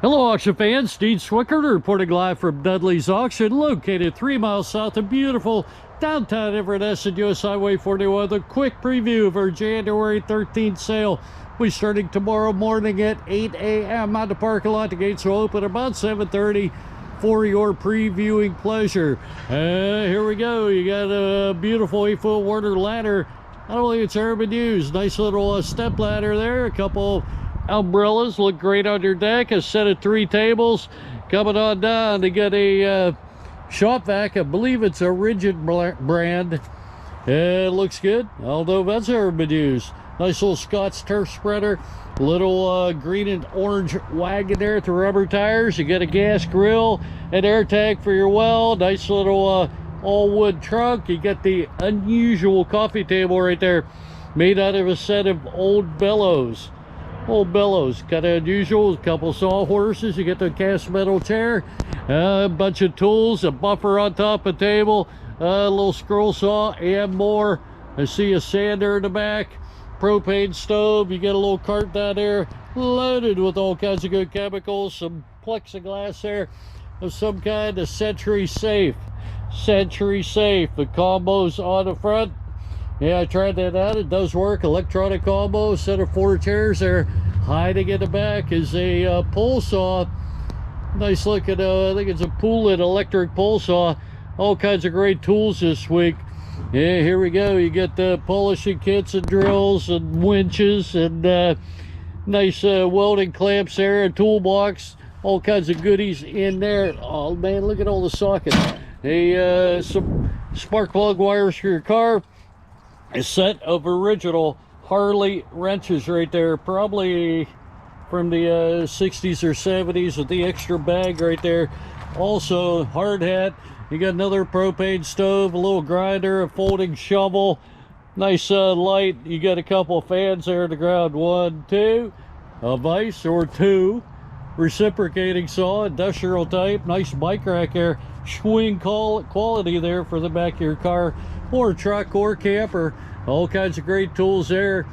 Hello, auction fans. Dean Swickert reporting live from Dudley's Auction, located 3 miles south of beautiful downtown Inverness and US Highway 41. A quick preview of our January 13th sale. We're starting tomorrow morning at 8 a.m. on the parking lot. The gates will open about 7:30 for your previewing pleasure. Here we go. You got a beautiful 8-foot water ladder. I don't think it's ever been used. Nice little step ladder there. A couple umbrellas look great on your deck. A set of 3 tables coming on down. They got a shop vac. I believe it's a Rigid brand. It looks good. I don't know if that's ever been used. Nice little Scott's turf spreader. Little green and orange wagon there with the rubber tires. You got a gas grill, an air tank for your well. Nice little all wood trunk. You got the unusual coffee table right there, made out of a set of old bellows. Old bellows, kind of unusual. A couple sawhorses. You get the cast metal chair, a bunch of tools, a buffer on top of the table, a little scroll saw, and more. I see a sander in the back, propane stove. You get a little cart down there loaded with all kinds of good chemicals, some plexiglass there of some kind, a Century safe. Century safe. The combos on the front. Yeah, I tried that out. It does work. Electronic combo, set of 4 chairs there. Hiding in the back is a pole saw. Nice looking, I think it's a Poulet electric pole saw. All kinds of great tools this week. Yeah, here we go. You get the polishing kits and drills and winches and nice welding clamps there, a toolbox. All kinds of goodies in there. Oh man, look at all the sockets. Some spark plug wires for your car. A set of original Harley wrenches right there, probably from the 60s or 70s, with the extra bag right there. Also, hard hat. You got another propane stove, a little grinder, a folding shovel, nice light. You got a couple fans there on the ground. 1, 2, a vise or 2, reciprocating saw, industrial type, nice bike rack there. Swing quality there for the back of your car or truck or camper. All kinds of great tools there,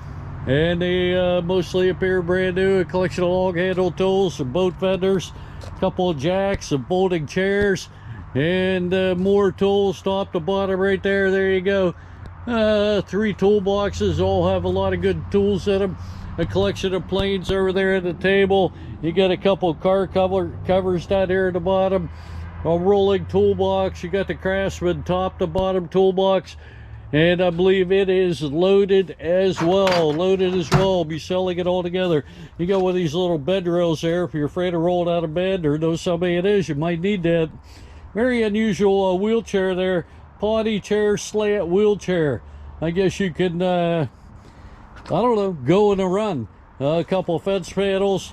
and they mostly appear brand new. A collection of long handle tools, some boat fenders, a couple of jacks, some folding chairs, and more tools top to bottom right there. There you go. 3 toolboxes, all have a lot of good tools in them. A collection of planes over there at the table. You got a couple car covers down here at the bottom. A rolling toolbox. You got the Craftsman top to bottom toolbox, and I believe it is loaded as well. I'll be selling it all together. You got one of these little bed rails there. If you're afraid of rolling out of bed or know somebody it is, you might need that. Very unusual wheelchair there. Potty chair, slant wheelchair. I guess you can I don't know, go in a run. A couple fence panels,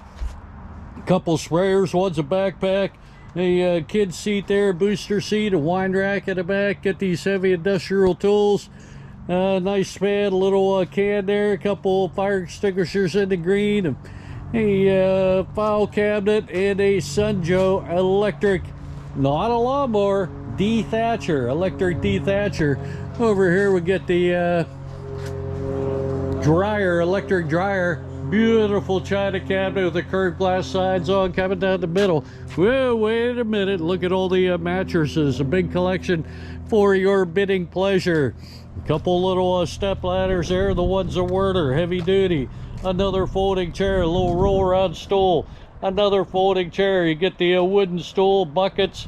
a couple sprayers. One's a backpack. A kid seat there, booster seat, a wine rack in the back. Get these heavy industrial tools. Nice span, a little can there, a couple fire extinguishers in the green, a file cabinet, and a Sunjo electric, not a lawnmower, dethatcher, electric dethatcher. Over here we get the dryer, electric dryer. Beautiful china cabinet with the curved glass sides on, coming down the middle. Well, wait a minute. Look at all the mattresses. A big collection for your bidding pleasure. A couple little step ladders there. The ones that were heavy duty. Another folding chair, a little roll around stool. Another folding chair. You get the wooden stool, buckets,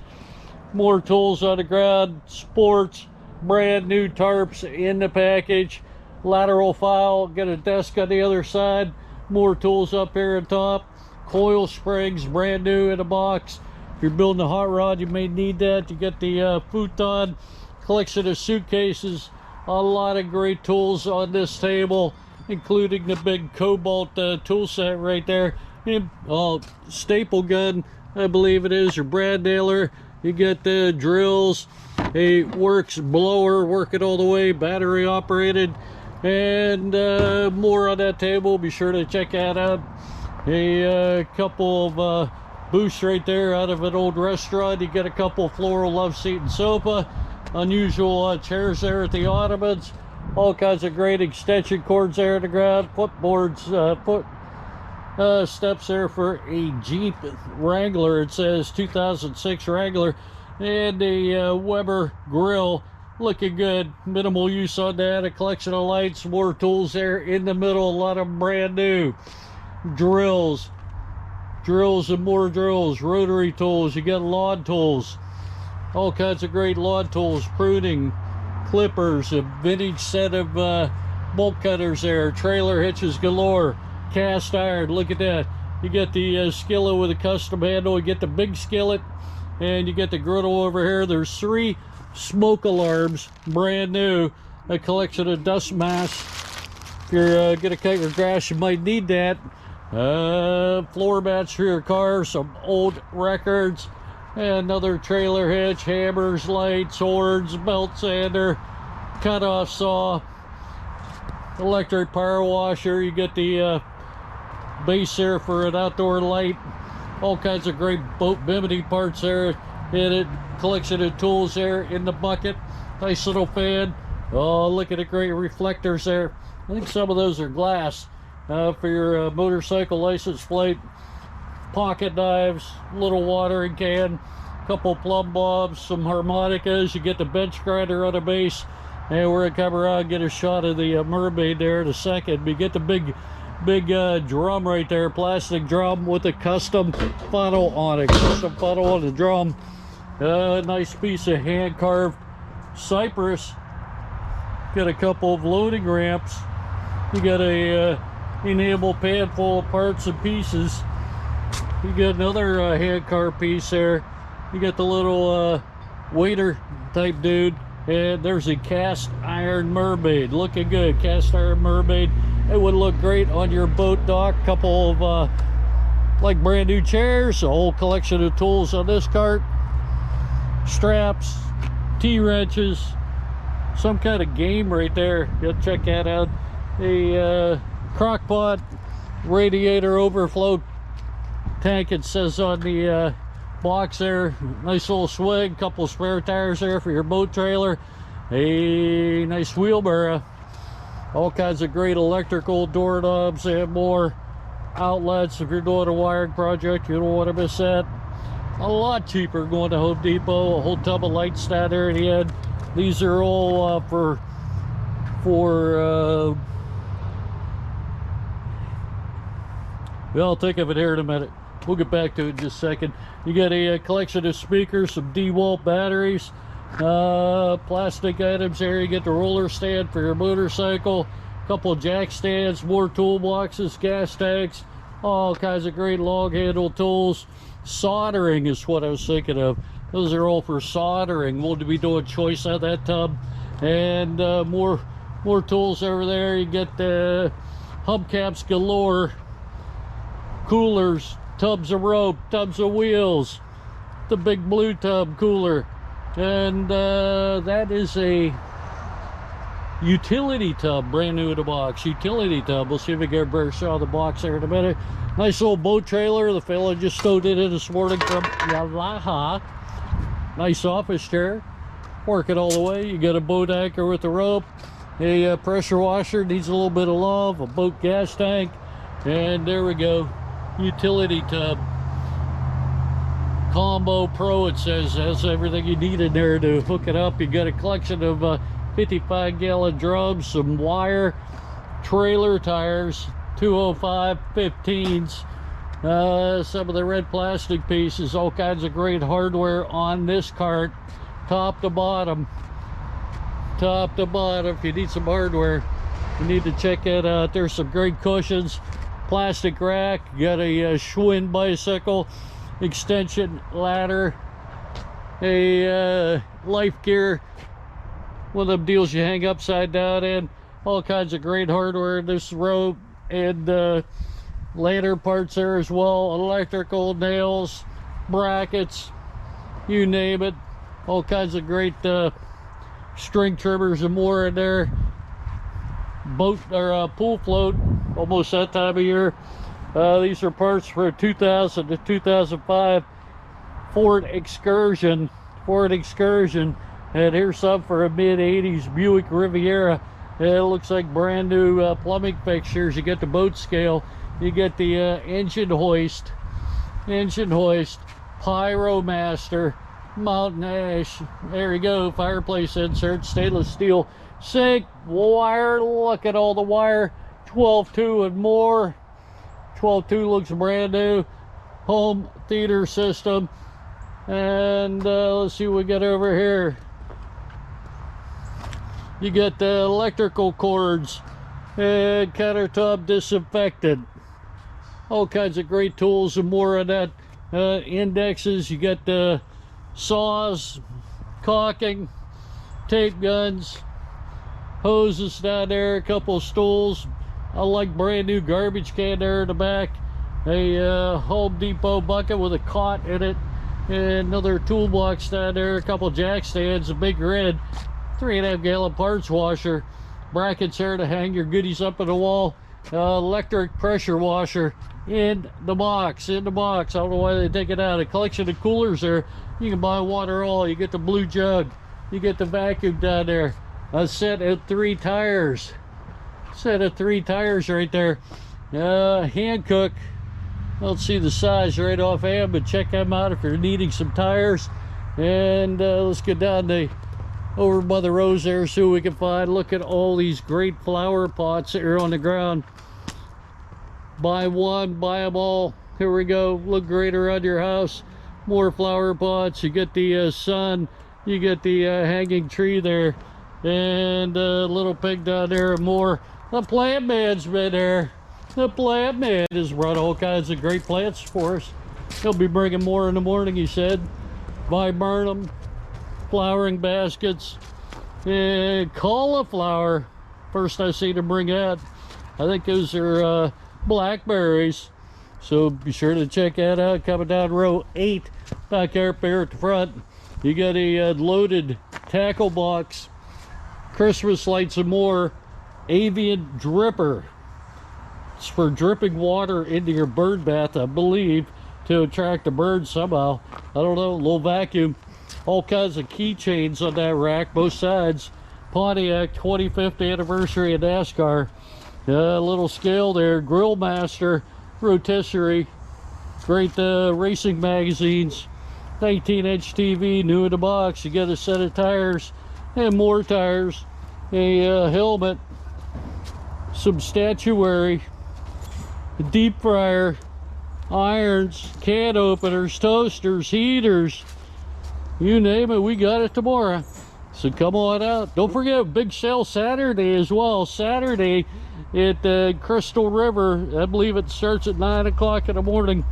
more tools on the ground, sports, brand new tarps in the package. Lateral file, get a desk on the other side. More tools up here on top. Coil springs, brand new in a box. If you're building a hot rod, you may need that. You get the futon, collection of suitcases. A lot of great tools on this table, including the big Cobalt tool set right there. And, staple gun, I believe it is, or brad nailer. You get the drills, a works blower, working all the way, battery operated. And more on that table. Be sure to check that out. A couple of booths right there out of an old restaurant. You get a couple floral love seat and sofa. Unusual chairs there at the ottomans. All kinds of great extension cords there on the ground. Footboards, Steps there for a Jeep Wrangler. It says 2006 Wrangler. And a Weber grill. Looking good. Minimal use on that. A collection of lights. More tools there in the middle. A lot of them brand new. Drills and more drills. Rotary tools. You got lawn tools. All kinds of great lawn tools. Pruning, clippers, a vintage set of bolt cutters there. Trailer hitches galore. Cast iron. Look at that. You get the skillet with a custom handle. You get the big skillet, and you get the griddle over here. There's 3 smoke alarms, brand new. A collection of dust masks. If you're gonna cut your grass, you might need that. Floor mats for your car. Some old records. Another trailer hitch. Hammers, lights, horns, belt sander, cutoff saw, electric power washer. You get the base there for an outdoor light. All kinds of great boat bimini parts there in it. Collection of tools there in the bucket. Nice little fan. Oh, look at the great reflectors there. I think some of those are glass for your motorcycle license plate. Pocket knives, little watering can, couple plumb bobs, some harmonicas. You get the bench grinder on the base, and we're gonna come around and get a shot of the mermaid there in a second. We get the big drum right there, plastic drum with a custom funnel on it. Custom funnel on the drum. Nice piece of hand carved cypress. Got a couple of loading ramps. You got a enamel pan full of parts and pieces. You got another hand carved piece there. You got the little waiter type dude, and there's a cast iron mermaid. Looking good. Cast iron mermaid. It would look great on your boat dock. Couple of like brand new chairs. A whole collection of tools on this cart. Straps, T-wrenches, some kind of game right there. Go check that out. A crock pot, radiator overflow tank, it says on the box there. Nice little swing. Couple spare tires there for your boat trailer. A nice wheelbarrow. All kinds of great electrical doorknobs and more. Outlets if you're doing a wiring project. You don't want to miss that. A lot cheaper going to Home Depot. A whole tub of lights down there at the end. These are all for well, I'll think of it here in a minute. We'll get back to it in just a second. You got a collection of speakers, some DeWalt batteries, plastic items there. You get the roller stand for your motorcycle, a couple of jack stands, more toolboxes, gas tanks, all kinds of great long handle tools. Soldering is what I was thinking of. Those are all for soldering. We'll be doing choice on that tub. And more tools over there. You get the hubcaps galore, coolers, tubs of rope, tubs of wheels, the big blue tub cooler. And that is a utility tub, brand new in the box. Utility tub. We'll see if we get a better shot of the box there in a minute. Nice little boat trailer. The fella just stowed it in this morning from Yamaha. Nice office chair. Working all the way. You got a boat anchor with a rope. A pressure washer. Needs a little bit of love. A boat gas tank. And there we go. Utility tub. Combo Pro, it says. Has everything you need in there to hook it up. You got a collection of 55-gallon drums. Some wire. Trailer tires. 205 15s, some of the red plastic pieces, all kinds of great hardware on this cart, top to bottom. If you need some hardware, you need to check it out. There's some great cushions, plastic rack. You got a Schwinn bicycle, extension ladder, a life gear, one of them deals you hang upside down in. All kinds of great hardware in this row. And lantern parts there as well, electrical, nails, brackets, you name it. All kinds of great string trimmers and more in there. Boat or pool float, almost that time of year. These are parts for a 2000 to 2005 Ford Excursion. And here's some for a mid-80s Buick Riviera. It looks like brand new plumbing fixtures. You get the boat scale. You get the engine hoist, Pyro Master, Mountain Ash. There you go, fireplace insert, stainless steel sink, wire. Look at all the wire, 12.2 and more. 12.2 looks brand new. Home theater system. And let's see what we got over here. You get the electrical cords and countertop disinfectant. All kinds of great tools and more on that. Indexes, you get the saws, caulking, tape guns, hoses down there, a couple of stools. I like brand new garbage can there in the back. A Home Depot bucket with a cot in it. And another toolbox down there, a couple jack stands, a big red 3.5 gallon parts washer, brackets there to hang your goodies up on the wall, electric pressure washer in the box. I don't know why they take it out. A collection of coolers there. You can buy water all. You get the blue jug, you get the vacuum down there, a set of 3 tires, right there. Hand cook. I don't see the size right offhand, but check them out if you're needing some tires. And let's get down to over by the rows there, see what we can find. Look at all these great flower pots that are on the ground. Buy one, buy them all. Here we go. Look great around your house. More flower pots. You get the sun. You get the hanging tree there, and a little pig down there, and more. The plant man's been there. The plant man has brought all kinds of great plants for us. He'll be bringing more in the morning, he said. Viburnum, flowering baskets, and cauliflower. First I seen him bring that. I think those are blackberries. So be sure to check that out. Coming down row 8, back there at the front. You got a loaded tackle box, Christmas lights and more. Avian dripper. It's for dripping water into your bird bath, I believe, to attract the birds somehow. I don't know, a little vacuum. All kinds of keychains on that rack, both sides. Pontiac 25th anniversary of NASCAR. A little scale there. Grill Master, rotisserie. Great racing magazines. 19-inch TV, new in the box. You get a set of tires and more tires. A helmet. Some statuary. A deep fryer, irons, can openers, toasters, heaters, you name it, we got it tomorrow. So come on out. Don't forget, big sale Saturday as well. Saturday at Crystal River. I believe it starts at 9 o'clock in the morning.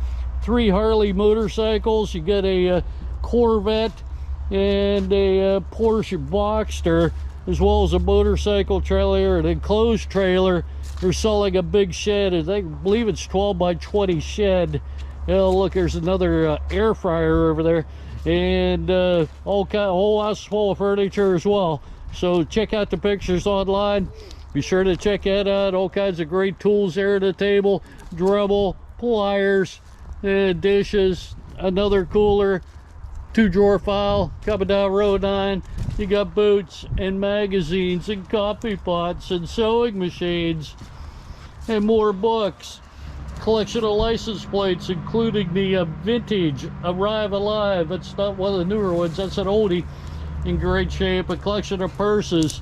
3 Harley motorcycles. You get a Corvette and a Porsche Boxster, as well as a motorcycle trailer, an enclosed trailer. They're selling a big shed. I believe it's 12 by 20 shed. Oh, look, there's another air fryer over there, and whole house full of furniture as well. So check out the pictures online. Be sure to check that out. All kinds of great tools there at the table. Dremel, pliers, dishes, another cooler, 2-drawer file. Coming down row 9, you got boots and magazines and coffee pots and sewing machines and more books. Collection of license plates, including the vintage Arrive Alive. That's not one of the newer ones, that's an oldie, in great shape. A collection of purses.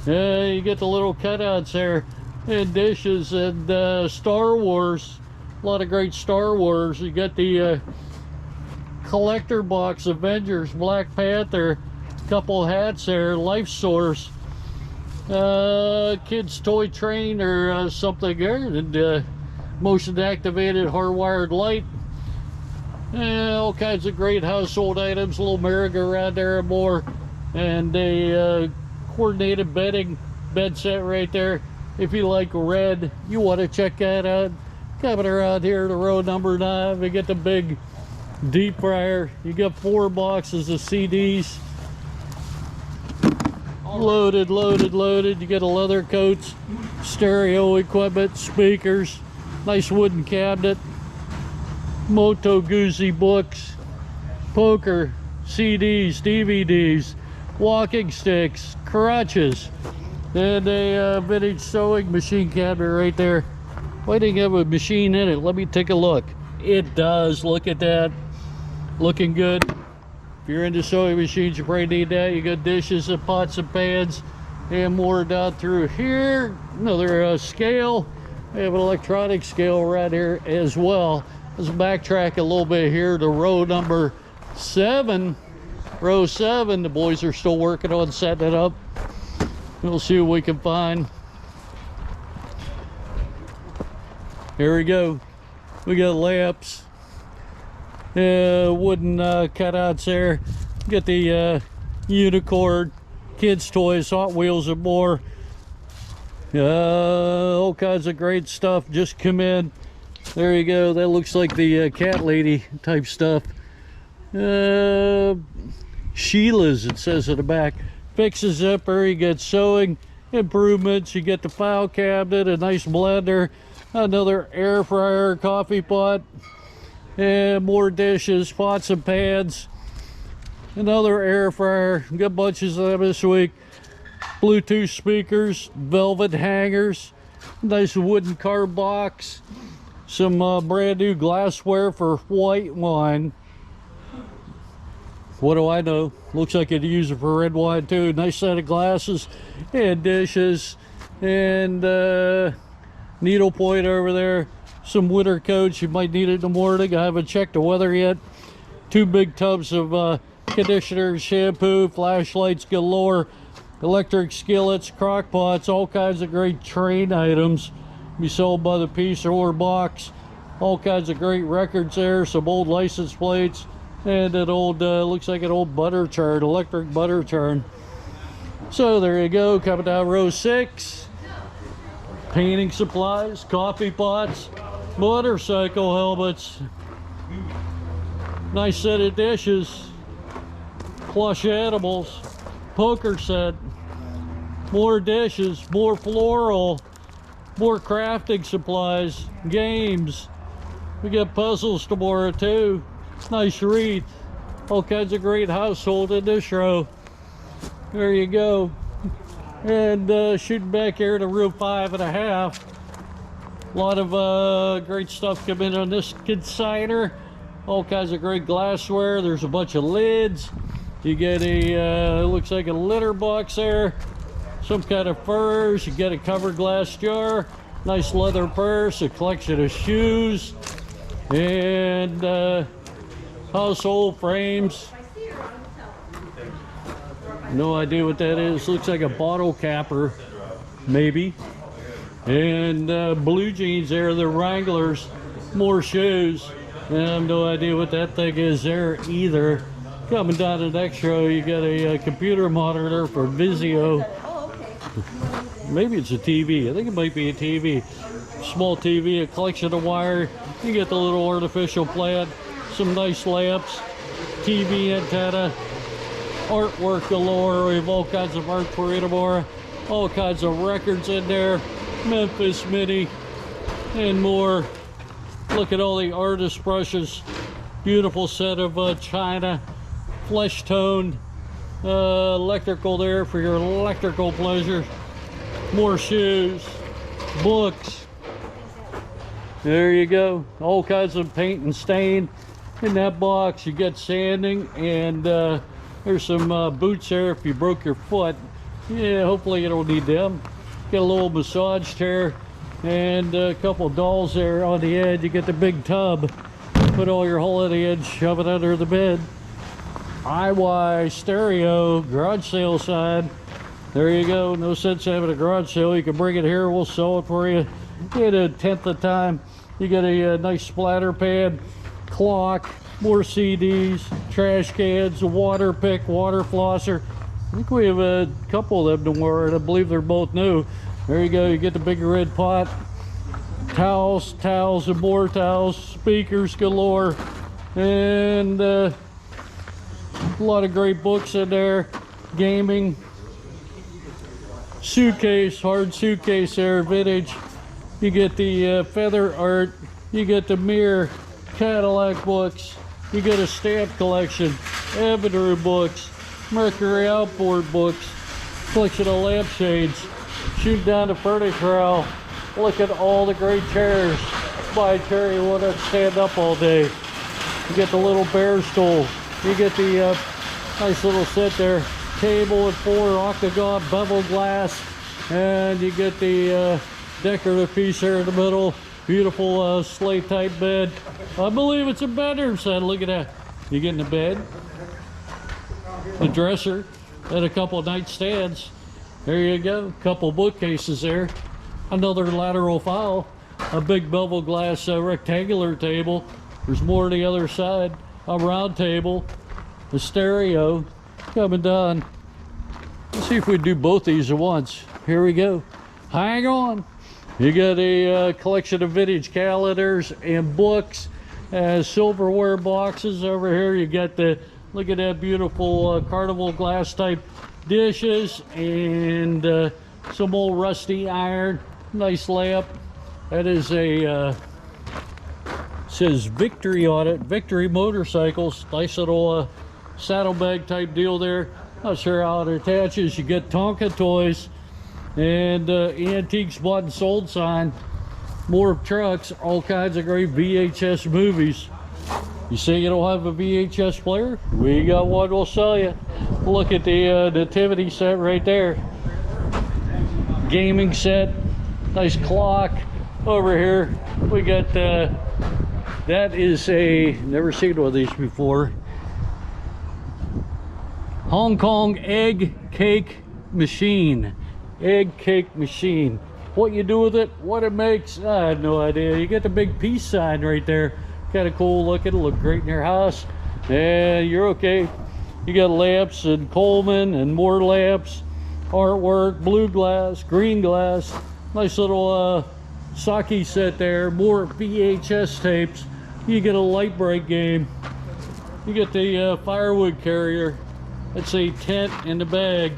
You get the little cutouts there, and dishes, and Star Wars. A lot of great Star Wars. You get the collector box, Avengers, Black Panther, couple hats there, Life Source, kids toy train or something there, and motion activated hardwired light. All kinds of great household items, a little merry-go-round there and more, and a coordinated bedding bed set right there. If you like red, you want to check that out. Coming around here to row number 9, we get the big deep fryer. You got 4 boxes of CDs. Loaded. You get a leather coats, stereo equipment, speakers, nice wooden cabinet, Moto Guzzi books, poker, CDs, DVDs, walking sticks, crutches, and a vintage sewing machine cabinet right there. Why didn't it have a machine in it? Let me take a look. It does. Look at that. Looking good. If you're into sewing machines, you probably need that. You got dishes and pots and pans and more down through here. Another scale. We have an electronic scale right here as well. Let's backtrack a little bit here to row number 7. Row 7, the boys are still working on setting it up. We'll see what we can find. Here we go. We got lamps, wooden cutouts there. Get the unicorn, kids' toys, Hot Wheels, and more. All kinds of great stuff just come in. There you go. That looks like the cat lady type stuff. Sheila's, it says at the back. Fix a zipper. You get sewing improvements. You get the file cabinet, a nice blender, another air fryer, coffee pot, and more dishes, pots and pans, another air fryer. Got bunches of them this week. Bluetooth speakers, velvet hangers, nice wooden card box, some brand new glassware for white wine. What do I know? Looks like you'd use it for red wine too. Nice set of glasses and dishes, and needlepoint over there. Some winter coats, you might need it in the morning. I haven't checked the weather yet. 2 big tubs of conditioner, shampoo, flashlights galore, electric skillets, crock pots, all kinds of great train items. Be sold by the piece or box. All kinds of great records there, some old license plates, and an old, looks like an old butter churn, electric butter churn. So there you go, coming down row 6. Painting supplies, coffee pots, motorcycle helmets, nice set of dishes, plush animals, poker set, more dishes, more floral, more crafting supplies, games. We got puzzles tomorrow too. Nice wreath, all kinds of great household in this row. There you go. And shooting back here to room 5.5. A lot of great stuff coming in on this consignor. All kinds of great glassware. There's a bunch of lids. You get a, looks like a litter box there. Some kind of furs. You get a covered glass jar. Nice leather purse. A collection of shoes. And household frames. No idea what that is. Looks like a bottle capper, maybe. And blue jeans there, the Wranglers. More shoes. And I have no idea what that thing is there either. Coming down the next row, you got a computer monitor for Vizio. Maybe it's a TV. I think it might be a TV. Small TV, a collection of wire. You get the little artificial plant. Some nice lamps. TV antenna. Artwork galore. We have all kinds of art for you tomorrow. All kinds of records in there. Memphis Mini and more. Look at all the artist brushes. Beautiful set of china. Flesh toned. Electrical there for your electrical pleasure. More shoes. Books. There you go. All kinds of paint and stain. In that box you get sanding, and there's some boots there if you broke your foot. Yeah, hopefully you don't need them. Get a little massage chair and a couple dolls there on the edge. You get the big tub. Put all your holiday in, shove it under the bed. IY stereo, garage sale sign. There you go. No sense having a garage sale. You can bring it here. We'll sell it for you in a tenth of the time. You get a nice splatter pad, clock, more CDs, trash cans, a water pick, water flosser. I think we have a couple of them tomorrow, and I believe they're both new. There you go. You get the big red pot, towels, and more towels, speakers galore, and a lot of great books in there. Gaming, suitcase, hard suitcase there, vintage. You get the feather art. You get the mirror, Cadillac books. You get a stamp collection, Avenue books, Mercury outboard books, collection of lampshades. Shoot down the furniture corral. Look at all the great chairs. By Terry, want to stand up all day. You get the little bear stool. You get the nice little set there. Table with 4 octagon bevel glass. And you get the decorative piece there in the middle. Beautiful slate type bed. I believe it's a bedroom set. Look at that. You get in the bed, the dresser, and a couple of nightstands. There you go. Couple bookcases there. Another lateral file. A big bevel glass rectangular table. There's more on the other side. A round table. A stereo coming down. Let's see if we do both these at once. Here we go. Hang on. You got a collection of vintage calendars and books. Silverware boxes over here. You got the, look at that beautiful carnival glass type dishes and some old rusty iron. Nice lamp. That is a says Victory on it. Victory Motorcycles. Nice little saddlebag type deal there. Not sure how it attaches. You get Tonka toys and antiques bought and sold sign. More trucks. All kinds of great VHS movies. You say you don't have a VHS player? We got one. We'll sell you. Look at the nativity set right there. Gaming set. Nice clock. Over here we got that is a, never seen one of these before, Hong Kong egg cake machine. Egg cake machine. What you do with it, what it makes, I have no idea. You get the big peace sign right there. Kind of cool looking. It'll look great in your house. And you're okay. You got lamps and Coleman and more lamps, artwork, blue glass, green glass. Nice little sake set there. More VHS tapes. You get a light break game. You get the firewood carrier. That's a tent in the bag.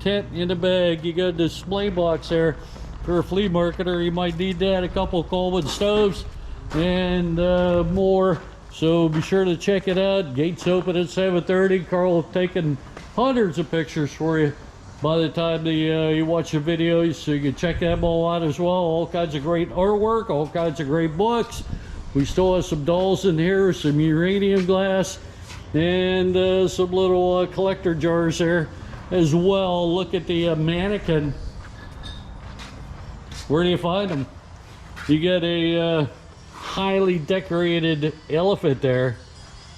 Tent in the bag. You got a display box there for a flea marketer. You might need that. A couple of Coleman stoves and more. So be sure to check it out. Gates open at 7:30. Carl taking hundreds of pictures for you by the time you watch the videos, so you can check them all out as well. All kinds of great artwork, all kinds of great books. We still have some dolls in here, some uranium glass, and some little collector jars there as well. Look at the mannequin. Where do you find them? You get a highly decorated elephant there.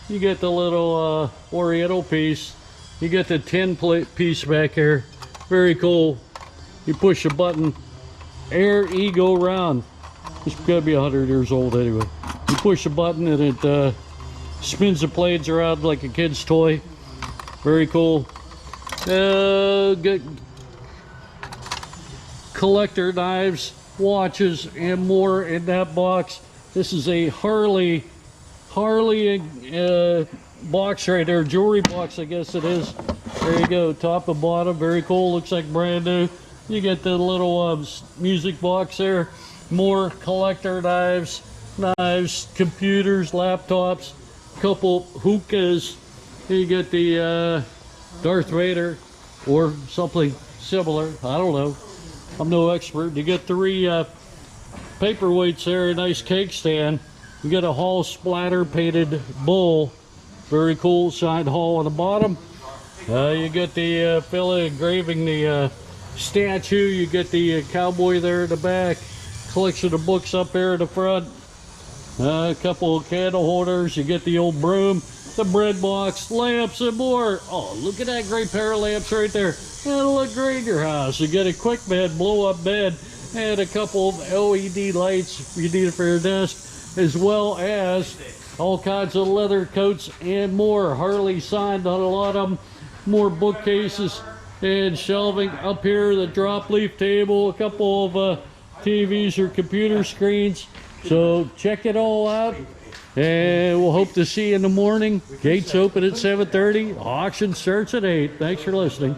You get the little oriental piece. You get the tin plate piece back here. Very cool. You push a button, air E go round. It's gotta be 100 years old anyway. You push a button and it spins the plates around like a kid's toy. Very cool. Good collector knives, watches, and more in that box. This is a Harley box right there, jewelry box, I guess it is. There you go, top and bottom, very cool. Looks like brand new. You get the little music box there. More collector knives, computers, laptops, couple hookahs. You get the Darth Vader or something similar. I don't know. I'm no expert. You get 3 paperweights there, a nice cake stand. You get a Hall splatter painted bowl. Very cool, signed Hall on the bottom. You get the fella engraving the statue. You get the cowboy there in the back. Collection of books up there in the front. A couple of candle holders. You get the old broom, the bread box, lamps, and more. Oh, look at that great pair of lamps right there. That'll look great in your house. You get a quick bed, blow up bed, and a couple of LED lights you need it for your desk, as well as all kinds of leather coats and more. Harley signed on a lot of them. More bookcases and shelving up here. The drop leaf table, a couple of TVs or computer screens. So check it all out, and we'll hope to see you in the morning. Gates open at 7:30. Auction starts at 8. Thanks for listening.